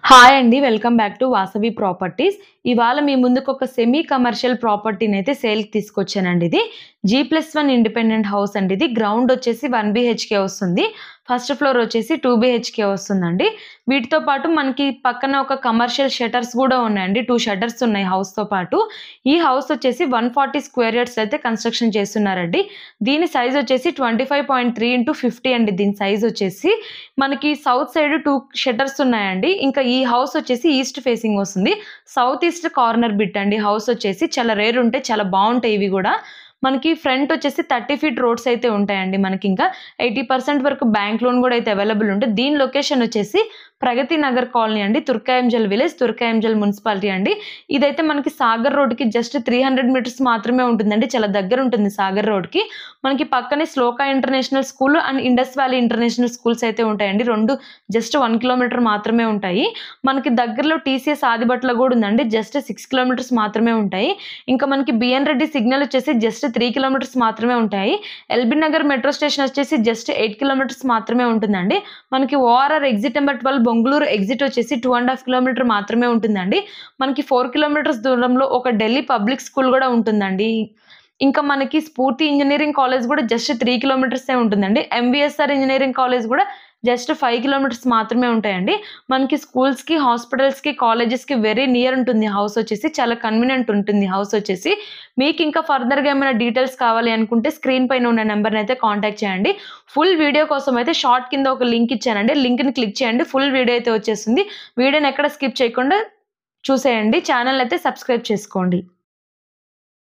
Hi అండి. Welcome back to Vasavi properties. ఇవాళ మీ ముందుకు ఒక సెమీ కమర్షియల్ ప్రాపర్టీని అయితే సేల్‌కి తీసుకొచ్చానండి. ఇది G+1 ఇండిపెండెంట్ హౌస్ అండి. ఇది గ్రౌండ్ వచ్చేసి 1 BHK వస్తుంది. ఫస్ట్ ఫ్లోర్ వచ్చేసి 2 BHK వస్తుందండి. వీటితో పాటు మనకి పక్కన ఒక కమర్షియల్ షట్టర్స్ కూడా ఉన్నాయండి. 2 షట్టర్స్ ఉన్నాయి హౌస్‌తో పాటు. ఈ హౌస్ వచ్చేసి 140 స్క్వేర్ యార్డ్స్ అయితే కన్‌స్ట్రక్షన్ చేస్తున్నారండి. దీని సైజ్ వచ్చేసి 25.3 ఇంటూ 50 అండి. దీని సైజ్ వచ్చేసి మనకి సౌత్ సైడ్ 2 షట్టర్స్ ఉన్నాయండి. ఇంకా ఈ హౌస్ వచ్చేసి ఈస్ట్ ఫేసింగ్ వస్తుంది. సౌత్ ఈస్ట్ కార్నర్ బిట్ అండి. హౌస్ వచ్చేసి చాలా రేర్ ఉంటాయి, చాలా బాగుంటాయి ఇవి కూడా. మనకి ఫ్రంట్ వచ్చేసి 30 ఫీట్ రోడ్స్ అయితే ఉంటాయండి. మనకి ఇంకా 80% వరకు బ్యాంక్ లోన్ కూడా అయితే అవైలబుల్ ఉంటుంది. దీని లొకేషన్ వచ్చేసి ప్రగతి నగర్ కాలనీ అండి, తుర్కాయంజల్ విలేజ్, తుర్కాయంజల్ మున్సిపాలిటీ అండి. ఇదైతే మనకి సాగర్ రోడ్కి జస్ట్ 300 మీటర్స్ మాత్రమే ఉంటుందండి. చాలా దగ్గర ఉంటుంది సాగర్ రోడ్కి. మనకి పక్కనే Shloka international school and Indus Valley international schools అయితే ఉంటాయండి. రెండు జస్ట్ 1 కిలోమీటర్ మాత్రమే ఉంటాయి. మనకి దగ్గరలో TCS ఆదిబట్ల కూడా ఉందండి. జస్ట్ 6 కిలోమీటర్స్ మాత్రమే ఉంటాయి. ఇంకా మనకి బిఎన్ రెడ్డి సిగ్నల్ వచ్చేసి జస్ట్ 3 కిలోమీటర్స్ మాత్రమే ఉంటాయి. ఎల్బీ నగర్ మెట్రో స్టేషన్ వచ్చేసి జస్ట్ 8 కిలోమీటర్స్ మాత్రమే ఉంటుందండి. మనకి ORR exit number 12 Bengaluru exit వచ్చేసి 2.5 కిలోమీటర్ మాత్రమే ఉంటుందండి. మనకి 4 కిలోమీటర్స్ దూరంలో ఒక ఢిల్లీ పబ్లిక్ స్కూల్ కూడా ఉంటుందండి. ఇంకా మనకి స్ఫూర్తి ఇంజనీరింగ్ కాలేజ్ కూడా జస్ట్ 3 కిలోమీటర్సే ఉంటుందండి. MVSR ఇంజనీరింగ్ కాలేజ్ కూడా జస్ట్ 5 కిలోమీటర్స్ మాత్రమే ఉంటాయండి. మనకి స్కూల్స్కి, హాస్పిటల్స్కి, కాలేజెస్కి వెరీ నియర్ ఉంటుంది హౌస్ వచ్చేసి. చాలా కన్వీనియంట్ ఉంటుంది హౌస్ వచ్చేసి. మీకు ఇంకా ఫర్దర్గా ఏమైనా డీటెయిల్స్ కావాలి అనుకుంటే స్క్రీన్ పైన ఉన్న నెంబర్ని అయితే కాంటాక్ట్ చేయండి. ఫుల్ వీడియో కోసం అయితే షార్ట్ కింద ఒక లింక్ ఇచ్చానండి. లింక్ని క్లిక్ చేయండి, ఫుల్ వీడియో అయితే వచ్చేస్తుంది. వీడియోని ఎక్కడ స్కిప్ చేయకుండా చూసేయండి. ఛానల్ అయితే సబ్స్క్రైబ్ చేసుకోండి.